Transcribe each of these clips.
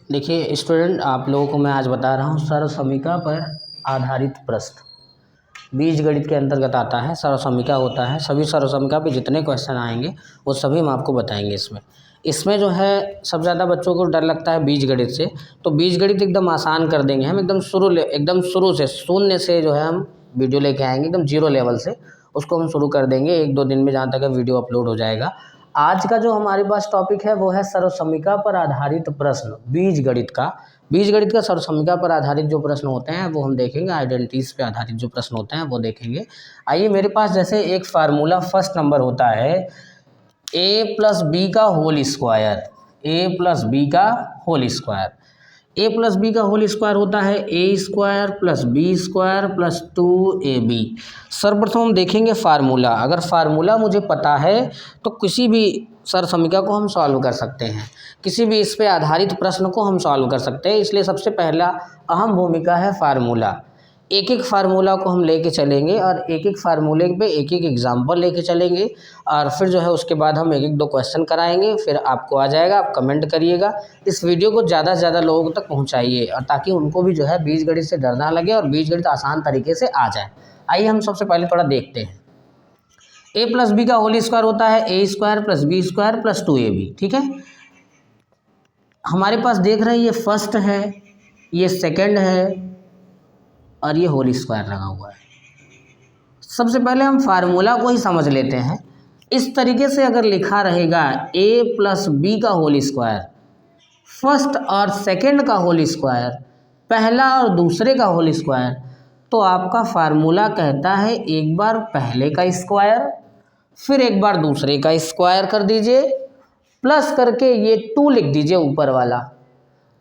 देखिए स्टूडेंट, आप लोगों को मैं आज बता रहा हूँ सर्वसमीका पर आधारित प्रश्न बीजगणित के अंतर्गत आता है। सर्वसमीका होता है, सभी सर्वसमीका पे जितने क्वेश्चन आएंगे वो सभी हम आपको बताएंगे। इसमें जो है सबसे ज़्यादा बच्चों को डर लगता है बीजगणित से, तो बीजगणित एकदम आसान कर देंगे हम। एकदम शुरू से शून्य से जो है हम वीडियो लेके आएंगे, एकदम जीरो लेवल से उसको हम शुरू कर देंगे 1-2 दिन में, जहाँ तक वीडियो अपलोड हो जाएगा। आज का जो हमारे पास टॉपिक है वो है सर्वसमीका पर आधारित प्रश्न बीजगणित का सर्वसमीका पर आधारित जो प्रश्न होते हैं वो हम देखेंगे। आइडेंटिटीज पे आधारित जो प्रश्न होते हैं वो देखेंगे। आइए, मेरे पास जैसे एक फार्मूला फर्स्ट नंबर होता है a प्लस बी का whole square. A plus B का होल स्क्वायर होता है A square plus B square plus 2ab। सर्वप्रथम हम देखेंगे फार्मूला। अगर फार्मूला मुझे पता है तो किसी भी सर्वसमीका को हम सॉल्व कर सकते हैं, किसी भी इस पे आधारित प्रश्न को हम सॉल्व कर सकते हैं। इसलिए सबसे पहला अहम भूमिका है फार्मूला। एक एक फार्मूला को हम लेके चलेंगे और एक एक फार्मूले पे एक एक एग्जाम्पल लेके चलेंगे, और फिर जो है उसके बाद हम 1-2 क्वेश्चन कराएंगे। फिर आपको आ जाएगा, आप कमेंट करिएगा। इस वीडियो को ज़्यादा से ज़्यादा लोगों तक पहुंचाइए, और ताकि उनको भी जो है बीजगणित से डर ना लगे और बीजगणित आसान तरीके से आ जाए। आइए हम सबसे पहले थोड़ा देखते हैं। ए प्लस बी का होल स्क्वायर होता है A square plus B square plus 2ab। ठीक है, हमारे पास देख रहे हैं ये फर्स्ट है, ये सेकेंड है और ये होल स्क्वायर लगा हुआ है। सबसे पहले हम फार्मूला को ही समझ लेते हैं। इस तरीके से अगर लिखा रहेगा a प्लस बी का होल स्क्वायर, फर्स्ट और सेकंड का होल स्क्वायर, पहला और दूसरे का होल स्क्वायर, तो आपका फार्मूला कहता है एक बार पहले का स्क्वायर फिर एक बार दूसरे का स्क्वायर कर दीजिए, प्लस करके ये 2 लिख दीजिए ऊपर वाला,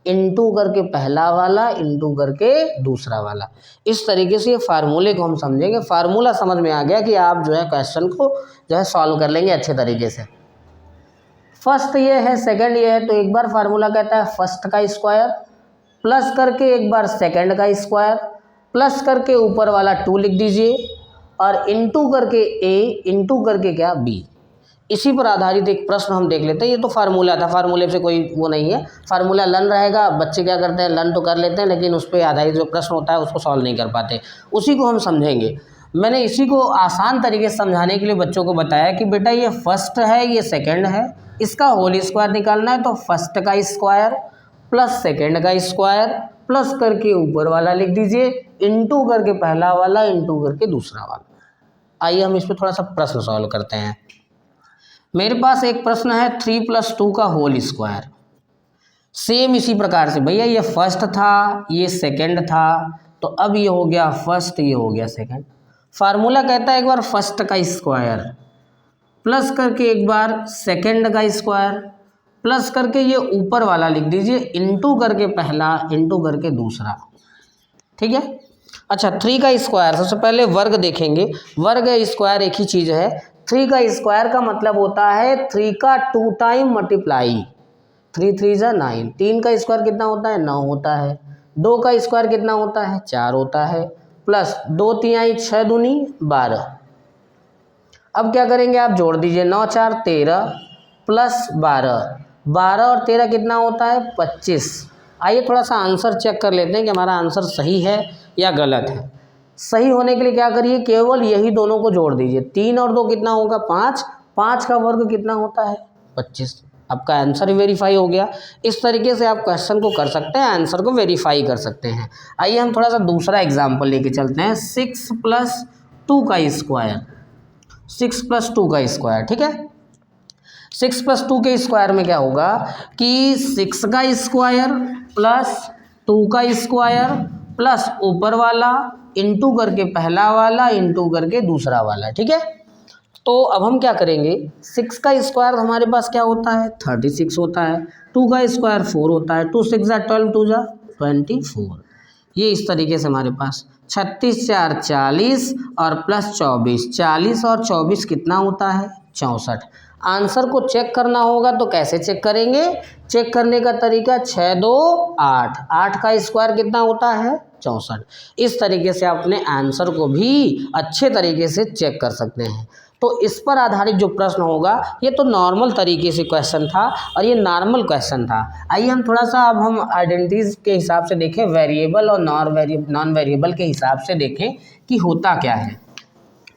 इनटू करके पहला वाला, इनटू करके दूसरा वाला। इस तरीके से ये फार्मूले को हम समझेंगे। फार्मूला समझ में आ गया कि आप जो है क्वेश्चन को जो है सॉल्व कर लेंगे अच्छे तरीके से। फर्स्ट ये है, सेकंड ये है, तो एक बार फार्मूला कहता है फर्स्ट का स्क्वायर प्लस करके एक बार सेकंड का स्क्वायर प्लस करके ऊपर वाला 2 लिख दीजिए, और इनटू करके ए, इनटू करके क्या बी। इसी पर आधारित एक प्रश्न हम देख लेते हैं। ये तो फार्मूला था, फार्मूले से कोई वो नहीं है। फार्मूला लर्न रहेगा, बच्चे क्या करते हैं लर्न तो कर लेते हैं, लेकिन उस पर आधारित जो प्रश्न होता है उसको सॉल्व नहीं कर पाते। उसी को हम समझेंगे। मैंने इसी को आसान तरीके से समझाने के लिए बच्चों को बताया कि बेटा ये फर्स्ट है, ये सेकंड है, इसका होल स्क्वायर निकालना है, तो फर्स्ट का स्क्वायर प्लस सेकेंड का स्क्वायर प्लस करके ऊपर वाला लिख दीजिए, इंटू करके पहला वाला, इंटू करके दूसरा वाला। आइए हम इस पर थोड़ा सा प्रश्न सॉल्व करते हैं। मेरे पास एक प्रश्न है 3 + 2 का होल स्क्वायर। सेम इसी प्रकार से, भैया ये फर्स्ट था, ये सेकंड था, तो अब ये हो गया फर्स्ट, ये हो गया सेकंड। फार्मूला कहता है एक बार फर्स्ट का स्क्वायर प्लस करके एक बार सेकंड का स्क्वायर प्लस करके ये ऊपर वाला लिख दीजिए, इंटू करके पहला, इंटू करके दूसरा। ठीक है, अच्छा 3 का स्क्वायर, सबसे पहले वर्ग देखेंगे। वर्ग स्क्वायर एक ही चीज़ है। 3 का स्क्वायर का मतलब होता है 3 का 2 टाइम मल्टीप्लाई, 3 3 जा 9। 3 का स्क्वायर कितना होता है 9 होता है। 2 का स्क्वायर कितना होता है 4 होता है, प्लस 2 3 6 दूनी 12। अब क्या करेंगे, आप जोड़ दीजिए, 9 4 13 प्लस 12, 12 और 13 कितना होता है 25। आइए थोड़ा सा आंसर चेक कर लेते हैं कि हमारा आंसर सही है या गलत है। सही होने के लिए क्या करिए, केवल यही दोनों को जोड़ दीजिए। 3 और 2 कितना होगा 5, 5 का वर्ग कितना होता है 25। आपका आंसर वेरीफाई हो गया। इस तरीके से आप क्वेश्चन को कर सकते हैं, आंसर को वेरीफाई कर सकते हैं। आइए हम थोड़ा सा दूसरा एग्जाम्पल लेके चलते हैं। 6 + 2 का स्क्वायर, 6 + 2 का स्क्वायर। ठीक है, 6 + 2 के स्क्वायर में क्या होगा कि 6 का स्क्वायर प्लस 2 का स्क्वायर प्लस ऊपर वाला, इंटू करके पहला वाला, इंटू करके दूसरा वाला। ठीक है, तो अब हम क्या करेंगे, 6 का स्क्वायर हमारे पास क्या होता है 36 होता है, 2 का स्क्वायर 4 होता है, 2 6 जा 12, 2 जा 24। ये इस तरीके से हमारे पास 36 4 40 और प्लस 24, 40 और 24 कितना होता है 64। आंसर को चेक करना होगा तो कैसे चेक करेंगे, चेक करने का तरीका 6 2 8, 8 का स्क्वायर कितना होता है 64। इस तरीके से आप अपने आंसर को भी अच्छे तरीके से चेक कर सकते हैं। तो इस पर आधारित जो प्रश्न होगा ये तो नॉर्मल तरीके से क्वेश्चन था और ये नॉर्मल क्वेश्चन था। आइए हम थोड़ा सा अब हम आइडेंटिटीज के हिसाब से देखें, वेरिएबल और नॉन वेरिएबल के हिसाब से देखें कि होता क्या है।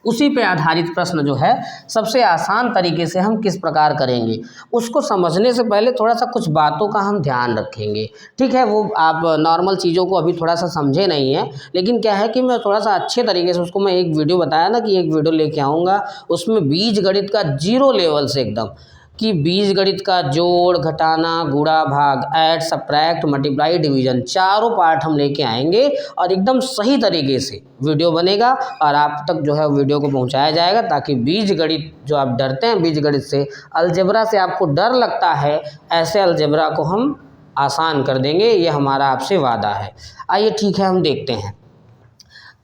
उसी पे आधारित प्रश्न जो है सबसे आसान तरीके से हम किस प्रकार करेंगे उसको समझने से पहले थोड़ा सा कुछ बातों का हम ध्यान रखेंगे। ठीक है, वो आप नॉर्मल चीज़ों को अभी थोड़ा सा समझे नहीं है, लेकिन क्या है कि मैं थोड़ा सा अच्छे तरीके से उसको, मैं एक वीडियो बताया ना कि एक वीडियो लेके आऊँगा उसमें बीजगणित का 0 लेवल से एकदम कि बीजगणित का जोड़, घटाना, गुणा, भाग, ऐड, सब्ट्रैक्ट, मल्टीप्लाई, डिवीजन, चारों पार्ट हम लेके आएंगे और एकदम सही तरीके से वीडियो बनेगा और आप तक जो है वीडियो को पहुंचाया जाएगा, ताकि बीजगणित जो आप डरते हैं बीजगणित से, अलजेब्रा से आपको डर लगता है, ऐसे अलजेब्रा को हम आसान कर देंगे, ये हमारा आपसे वादा है। आइए ठीक है, हम देखते हैं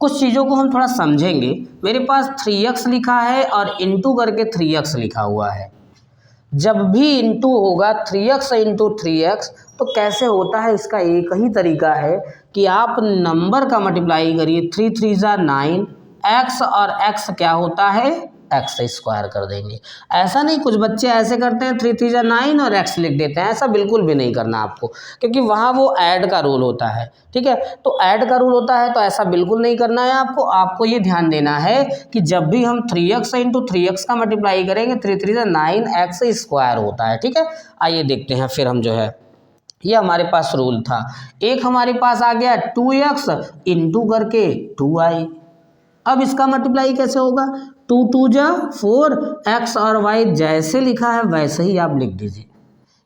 कुछ चीज़ों को हम थोड़ा समझेंगे। मेरे पास 3x लिखा है और इंटू करके 3x लिखा हुआ है। जब भी इंटू होगा 3x इंटू 3x तो कैसे होता है, इसका एक ही तरीका है कि आप नंबर का मल्टीप्लाई करिए, 3 3 जा 9, x और x क्या होता है, एक्स स्क्वायर कर देंगे। ऐसा नहीं, कुछ बच्चे ऐसे करते हैं 3 3 जा 9 और x लिख देते हैं, ऐसा बिल्कुल भी नहीं करना आपको, क्योंकि वहाँ वो ऐड का रूल होता है। ठीक है, तो ऐड का रूल होता है तो ऐसा बिल्कुल नहीं करना है आपको। आपको ये ध्यान देना है कि जब भी हम 3x इंटू 3x का मल्टीप्लाई करेंगे 3 3 जा 9 एक्स स्क्वायर होता है। ठीक है, आइए देखते हैं फिर हम जो है, ये हमारे पास रूल था। एक हमारे पास आ गया 2x इंटू करके 2y। अब इसका मल्टीप्लाई कैसे होगा, 2 2 जा 4, x और y जैसे लिखा है वैसे ही आप लिख दीजिए।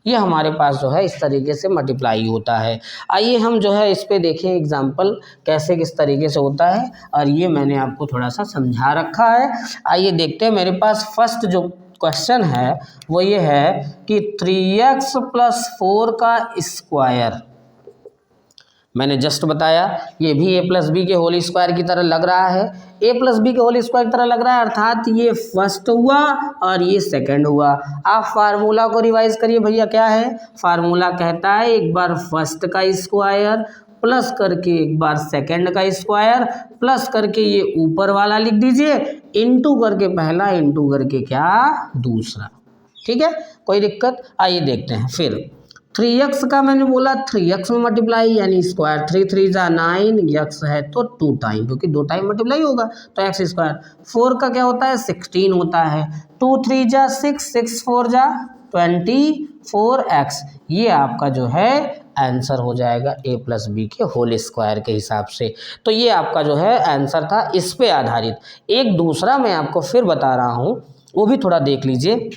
ये हमारे पास जो है इस तरीके से मल्टीप्लाई होता है। आइए हम जो है इस पे देखें एग्जाम्पल कैसे किस तरीके से होता है, और ये मैंने आपको थोड़ा सा समझा रखा है। आइए देखते हैं, मेरे पास फर्स्ट जो क्वेश्चन है वो ये है कि 3x + 4 का स्क्वायर, मैंने जस्ट बताया ये भी a + b के होल स्क्वायर की तरह लग रहा है, a + b के होल स्क्वायर की तरह लग रहा है, अर्थात ये फर्स्ट हुआ और ये सेकंड हुआ। आप फार्मूला को रिवाइज करिए भैया, क्या है फार्मूला, कहता है एक बार फर्स्ट का स्क्वायर प्लस करके एक बार सेकंड का स्क्वायर प्लस करके ये ऊपर वाला लिख दीजिए, इंटू करके पहला इंटू करके क्या दूसरा। ठीक है, कोई दिक्कत। आइए देखते हैं फिर 3x का मैंने बोला 3x में मल्टीप्लाई यानी स्क्वायर, 3 3 जा 9, x है तो 2 टाइम, क्योंकि 2 टाइम मल्टीप्लाई होगा तो x स्क्वायर। 4 का क्या होता है 16 होता है, 2 3 जा 6, 6 4 जा 24x। ये आपका जो है आंसर हो जाएगा a + b के होल स्क्वायर के हिसाब से। तो ये आपका जो है आंसर था इस पे आधारित। एक दूसरा मैं आपको फिर बता रहा हूँ, वो भी थोड़ा देख लीजिए।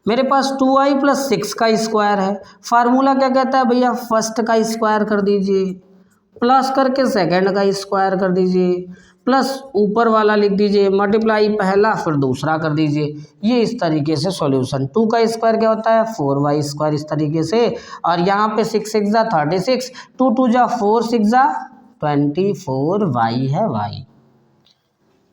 मेरे पास 2y + 6 का स्क्वायर है, फार्मूला क्या कहता है भैया, फर्स्ट का स्क्वायर कर दीजिए प्लस करके सेकंड का स्क्वायर कर दीजिए प्लस ऊपर वाला लिख दीजिए, मल्टीप्लाई पहला फिर दूसरा कर दीजिए। ये इस तरीके से सॉल्यूशन। 2 का स्क्वायर क्या होता है 4y स्क्वायर इस तरीके से, और यहाँ पे 6 6 जा 36, 2 2 जा 4, 6 जा 24y है y।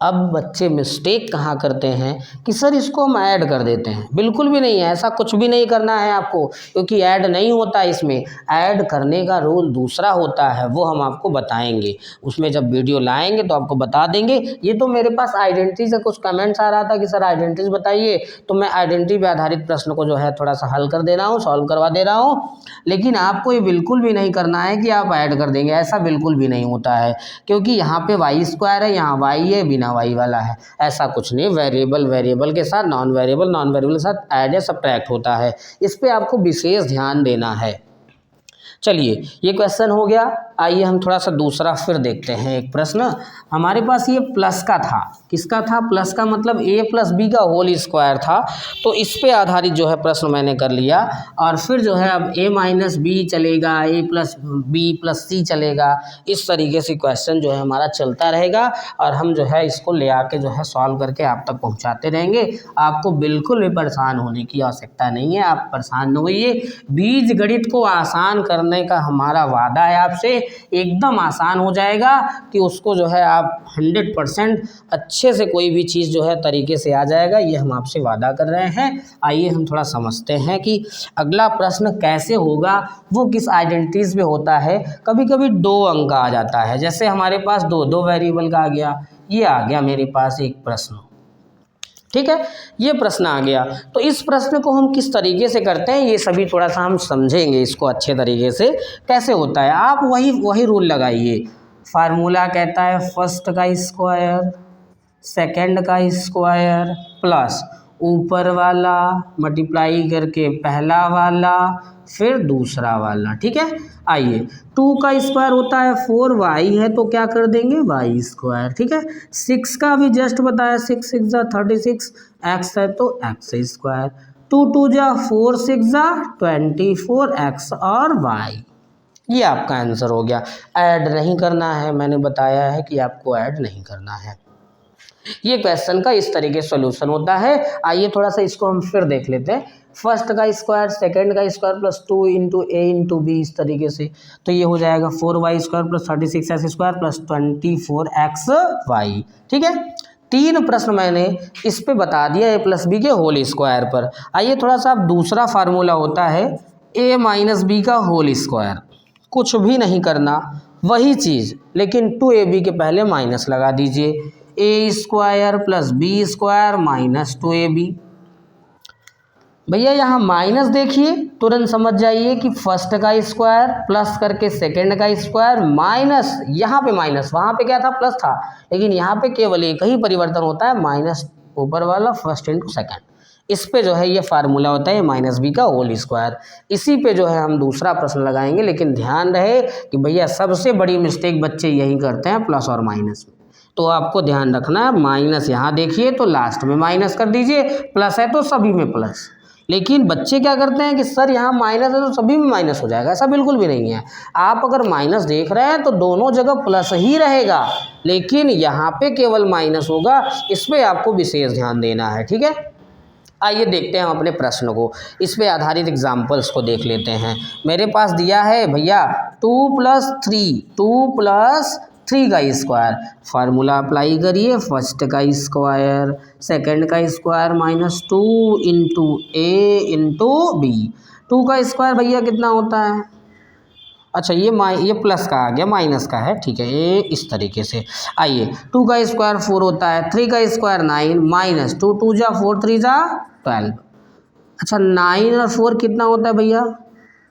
अब बच्चे मिस्टेक कहाँ करते हैं कि सर इसको हम ऐड कर देते हैं, बिल्कुल भी नहीं है, ऐसा कुछ भी नहीं करना है आपको, क्योंकि ऐड नहीं होता इसमें। ऐड करने का रूल दूसरा होता है, वो हम आपको बताएंगे, उसमें जब वीडियो लाएंगे तो आपको बता देंगे। ये तो मेरे पास आइडेंटिटी से कुछ कमेंट्स आ रहा था कि सर आइडेंटिटीज बताइए, तो मैं आइडेंटिटी पे आधारित प्रश्न को जो है थोड़ा सा हल कर दे रहा हूँ, सॉल्व करवा दे रहा हूँ। लेकिन आपको ये बिल्कुल भी नहीं करना है कि आप ऐड कर देंगे, ऐसा बिल्कुल भी नहीं होता है, क्योंकि यहाँ पे वाई स्क्वायर है, यहाँ वाई है, बिना वाई वाला है, ऐसा कुछ नहीं। वेरिएबल के साथ नॉन वेरिएबल के साथ ऐड या सब्ट्रैक्ट होता है, इस पे आपको विशेष ध्यान देना है। चलिए ये क्वेश्चन हो गया। आइए हम थोड़ा सा दूसरा फिर देखते हैं। एक प्रश्न हमारे पास ये प्लस का था, किसका था, प्लस का मतलब a + b का होल स्क्वायर था, तो इस पे आधारित जो है प्रश्न मैंने कर लिया। और फिर जो है अब a - b चलेगा, a + b + c चलेगा, इस तरीके से क्वेश्चन जो है हमारा चलता रहेगा और हम जो है इसको ले आके जो है सॉल्व करके आप तक पहुँचाते रहेंगे। आपको बिल्कुल भी परेशान होने की आवश्यकता नहीं है, आप परेशान न होइए। बीज गणित को आसान करने का हमारा वादा है आपसे, एकदम आसान हो जाएगा कि उसको जो है आप 100% अच्छे से कोई भी चीज़ जो है तरीके से आ जाएगा, ये हम आपसे वादा कर रहे हैं। आइए हम थोड़ा समझते हैं कि अगला प्रश्न कैसे होगा, वो किस आइडेंटिटीज़ में होता है। कभी कभी 2 अंक आ जाता है, जैसे हमारे पास 2 वेरिएबल का आ गया, ये आ गया मेरे पास एक प्रश्न। ठीक है, ये प्रश्न आ गया। तो इस प्रश्न को हम किस तरीके से करते हैं ये सभी थोड़ा सा हम समझेंगे इसको अच्छे तरीके से कैसे होता है। आप वही रूल लगाइए। फार्मूला कहता है फर्स्ट का स्क्वायर, सेकंड का स्क्वायर प्लस ऊपर वाला मल्टीप्लाई करके पहला वाला फिर दूसरा वाला। ठीक है, आइए 2 का स्क्वायर होता है 4y है तो क्या कर देंगे y स्क्वायर। ठीक है, 6 का भी जस्ट बताया 6 6 जा 36, x है तो x स्क्वायर, 2 2 जा 4 6 जा 24 x और y। ये आपका आंसर हो गया। ऐड नहीं करना है, मैंने बताया है कि आपको ऐड नहीं करना है। ये क्वेश्चन का इस तरीके से सॉल्यूशन होता है। आइए थोड़ा सा इसको हम फिर देख लेते हैं। फर्स्ट का स्क्वायर, सेकंड का square plus 2 into A into B, इस तरीके से तो ये हो जाएगा 4y square plus 36x square plus 24xy। ठीक है, 3 प्रश्न मैंने इस पे बता दिया ए प्लस बी के होल स्क्वायर पर। आइए थोड़ा सा अब दूसरा फार्मूला होता है ए माइनस बी का होल स्क्वायर। कुछ भी नहीं करना, वही चीज़ लेकिन 2ab के पहले माइनस लगा दीजिए। A square plus B square minus 2ab। भैया यहाँ माइनस देखिए तुरंत समझ जाइए कि फर्स्ट का स्क्वायर प्लस करके सेकंड का स्क्वायर माइनस, यहाँ पे माइनस, वहाँ पे क्या था प्लस था, लेकिन यहाँ पे केवल एक ही परिवर्तन होता है, माइनस ऊपर वाला फर्स्ट इंटू सेकंड। इस पे जो है ये फार्मूला होता है माइनस बी का होल स्क्वायर। इसी पे जो है हम दूसरा प्रश्न लगाएंगे, लेकिन ध्यान रहे कि भैया सबसे बड़ी मिस्टेक बच्चे यही करते हैं प्लस और माइनस में। तो आपको ध्यान रखना है, माइनस यहाँ देखिए तो लास्ट में माइनस कर दीजिए, प्लस है तो सभी में प्लस। लेकिन बच्चे क्या करते हैं कि सर यहाँ माइनस है तो सभी में माइनस हो जाएगा, ऐसा बिल्कुल भी नहीं है। आप अगर माइनस देख रहे हैं तो दोनों जगह प्लस ही रहेगा, लेकिन यहाँ पे केवल माइनस होगा, इस पर आपको विशेष ध्यान देना है। ठीक है, आइए देखते हैं हम अपने प्रश्न को, इस पे आधारित एग्जाम्पल्स को देख लेते हैं। मेरे पास दिया है भैया 2 + 3 का स्क्वायर। फार्मूला अप्लाई करिए, फर्स्ट का स्क्वायर सेकंड का square minus 2 into A into B. 2 का स्क्वायर भैया कितना होता है, अच्छा ये प्लस का आ गया, माइनस का है, ठीक है, ये इस तरीके से। आइए 2 का स्क्वायर 4 होता है, 3 का स्क्वायर 9 माइनस 2 2 जा 4 3 जा 12। अच्छा 9 और 4 कितना होता है भैया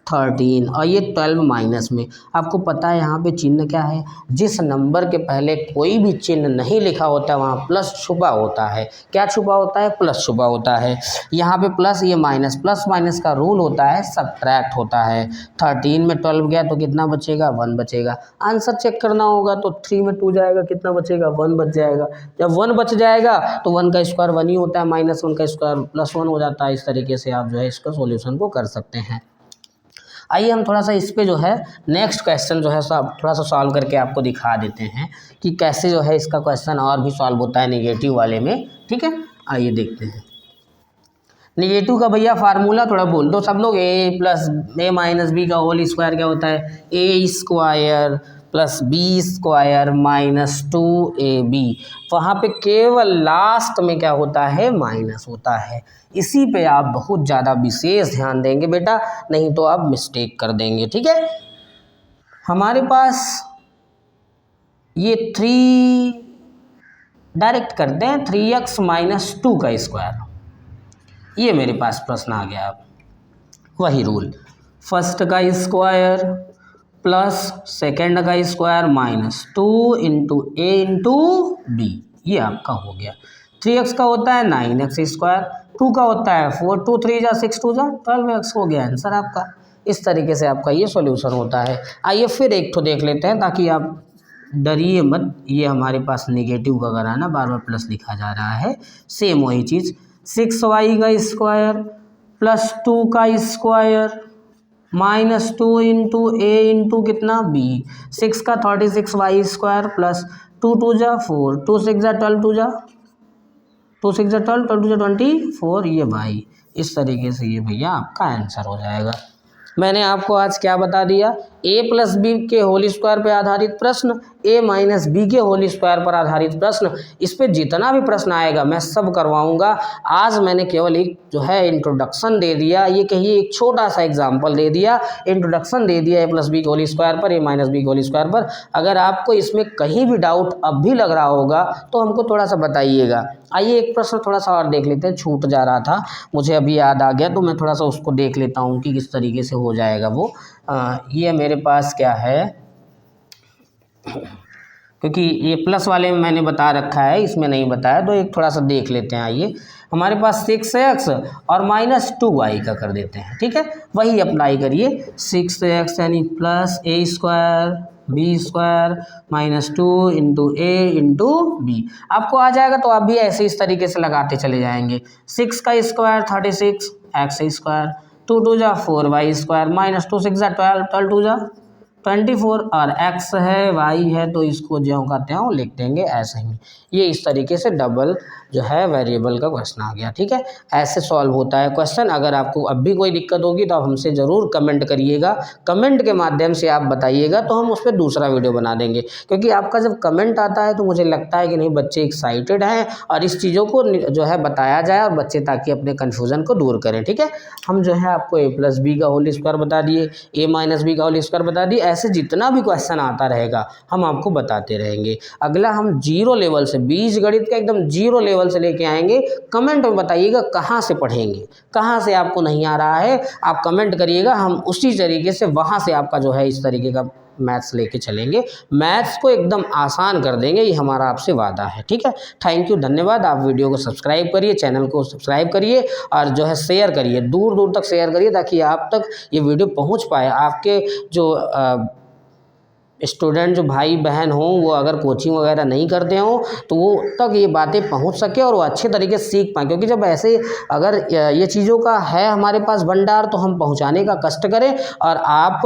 13, और ये 12 माइनस में। आपको पता है यहाँ पे चिन्ह क्या है, जिस नंबर के पहले कोई भी चिन्ह नहीं लिखा होता है वहाँ प्लस छुपा होता है। क्या छुपा होता है, प्लस छुपा होता है। यहाँ पे प्लस, ये माइनस, प्लस माइनस का रूल होता है सब्ट्रैक्ट होता है। 13 में 12 गया तो कितना बचेगा 1 बचेगा। आंसर चेक करना होगा तो 3 में 2 जाएगा, कितना बचेगा 1 बच जाएगा। जब 1 बच जाएगा तो 1 का स्क्वायर 1 ही होता है, माइनस 1 का स्क्वायर प्लस 1 हो जाता है। इस तरीके से आप जो है इसका सॉल्यूशन को कर सकते हैं। आइए हम थोड़ा सा इस पे जो है नेक्स्ट क्वेश्चन जो है सब थोड़ा सा सॉल्व करके आपको दिखा देते हैं कि कैसे जो है इसका क्वेश्चन और भी सॉल्व होता है नेगेटिव वाले में। ठीक है, आइए देखते हैं। नेगेटिव का भैया फार्मूला थोड़ा बोल दो सब लोग। ए माइनस बी का होल स्क्वायर क्या होता है, A square plus B square minus 2ab। वहाँ पे केवल लास्ट में क्या होता है माइनस होता है। इसी पे आप बहुत ज़्यादा विशेष ध्यान देंगे बेटा, नहीं तो आप मिस्टेक कर देंगे। ठीक है, हमारे पास ये 3 डायरेक्ट करते हैं, 3x माइनस 2 का स्क्वायर। ये मेरे पास प्रश्न आ गया। अब वही रूल, फर्स्ट का स्क्वायर प्लस सेकेंड का square minus 2 into A into B, ये आपका हो गया। 3x का होता है 9x स्क्वायर, 2 का होता है 4, 2 3 जा 6 2 जा 12x हो गया आंसर आपका। इस तरीके से आपका ये सॉल्यूशन होता है। आइए फिर एक तो देख लेते हैं ताकि आप डरिए मत। ये हमारे पास नेगेटिव का करा ना, बार बार प्लस लिखा जा रहा है, सेम वही चीज़। 6y का स्क्वायर प्लस 2 का square minus 2 into A into कितना बी। 6 का 36y स्क्वायर प्लस 2 2 जा 4, 2 6 जा 12, 2 जा 2 6 जा 12, 12 2 जा 24, ये भाई इस तरीके से ये भैया आपका आंसर हो जाएगा। मैंने आपको आज क्या बता दिया, ए प्लस बी के होल स्क्वायर पर आधारित प्रश्न, ए माइनस बी के होल स्क्वायर पर आधारित प्रश्न, इस पे जितना भी प्रश्न आएगा मैं सब करवाऊंगा। आज मैंने केवल एक जो है इंट्रोडक्शन दे दिया, ये कहिए एक छोटा सा एग्जाम्पल दे दिया, इंट्रोडक्शन दे दिया ए प्लस बी के होल स्क्वायर पर, ए माइनस बी के होल स्क्वायर पर। अगर आपको इसमें कहीं भी डाउट अब भी लग रहा होगा तो हमको थोड़ा सा बताइएगा। आइए एक प्रश्न थोड़ा सा और देख लेते हैं, छूट जा रहा था, मुझे अभी याद आ गया तो मैं थोड़ा सा उसको देख लेता हूँ कि किस तरीके से हो जाएगा वो। ये मेरे पास क्या है, क्योंकि ये प्लस वाले में मैंने बता रखा है, इसमें नहीं बताया, तो एक थोड़ा सा देख लेते हैं। आइए हमारे पास 6x और माइनस 2y का कर देते हैं, ठीक है, वही अप्लाई करिए। 6x यानी plus A square B square minus 2 into A into B, आपको आ जाएगा तो आप भी ऐसे इस तरीके से लगाते चले जाएंगे। 6 का स्क्वायर 36 एक्स स्क्वायर, 2 2 जा 4y स्क्वायर माइनस 2 6 जा 12 12 2 जा 24 और x है y है तो इसको ज्यों का त्यों लिख देंगे ऐसे ही। ये इस तरीके से डबल जो है वेरिएबल का क्वेश्चन आ गया, ठीक है। ऐसे सॉल्व होता है क्वेश्चन। अगर आपको अब भी कोई दिक्कत होगी तो आप हमसे ज़रूर कमेंट करिएगा, कमेंट के माध्यम से आप बताइएगा तो हम उस पर दूसरा वीडियो बना देंगे। क्योंकि आपका जब कमेंट आता है तो मुझे लगता है कि नहीं बच्चे एक्साइटेड हैं और इस चीज़ों को जो है बताया जाए और बच्चे ताकि अपने कन्फ्यूज़न को दूर करें, ठीक है। हम जो है आपको ए प्लस बी का होल स्क्वायर बता दिए, ए माइनस बी का होल स्क्वायर बता दिए, ऐसे जितना भी क्वेश्चन आता रहेगा हम आपको बताते रहेंगे। अगला हम जीरो लेवल से, बीजगणित का एकदम जीरो लेवल से लेके आएंगे। कमेंट में बताइएगा कहाँ से पढ़ेंगे, कहाँ से आपको नहीं आ रहा है, आप कमेंट करिएगा, हम उसी तरीके से वहाँ से आपका जो है इस तरीके का मैथ्स लेके चलेंगे, मैथ्स को एकदम आसान कर देंगे, ये हमारा आपसे वादा है, ठीक है। थैंक यू, धन्यवाद। आप वीडियो को सब्सक्राइब करिए, चैनल को सब्सक्राइब करिए और जो है शेयर करिए, दूर दूर तक शेयर करिए ताकि आप तक ये वीडियो पहुंच पाए। आपके जो स्टूडेंट जो भाई बहन हों वो अगर कोचिंग वगैरह नहीं करते हों तो वो तक ये बातें पहुंच सके और वो अच्छे तरीके से सीख पाएँ। क्योंकि जब ऐसे अगर ये चीज़ों का है हमारे पास भंडार तो हम पहुंचाने का कष्ट करें। और आप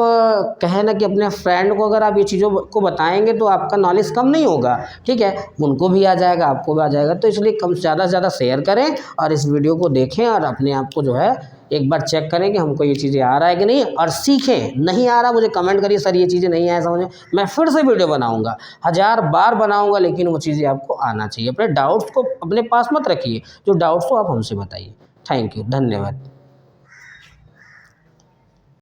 कहें ना कि अपने फ्रेंड को अगर आप ये चीज़ों को बताएंगे तो आपका नॉलेज कम नहीं होगा, ठीक है, उनको भी आ जाएगा, आपको भी आ जाएगा। तो इसलिए कम ज़्यादा से ज़्यादा शेयर करें और इस वीडियो को देखें और अपने आप को जो है एक बार चेक करें कि हमको ये चीज़ें आ रहा है कि नहीं, और सीखें। नहीं आ रहा मुझे कमेंट करिए सर ये चीज़ें नहीं आए समझ में, मैं फिर से वीडियो बनाऊंगा, 1000 बार बनाऊंगा, लेकिन वो चीज़ें आपको आना चाहिए। अपने डाउट्स को अपने पास मत रखिए, जो डाउट्स हो आप हमसे बताइए। थैंक यू, धन्यवाद।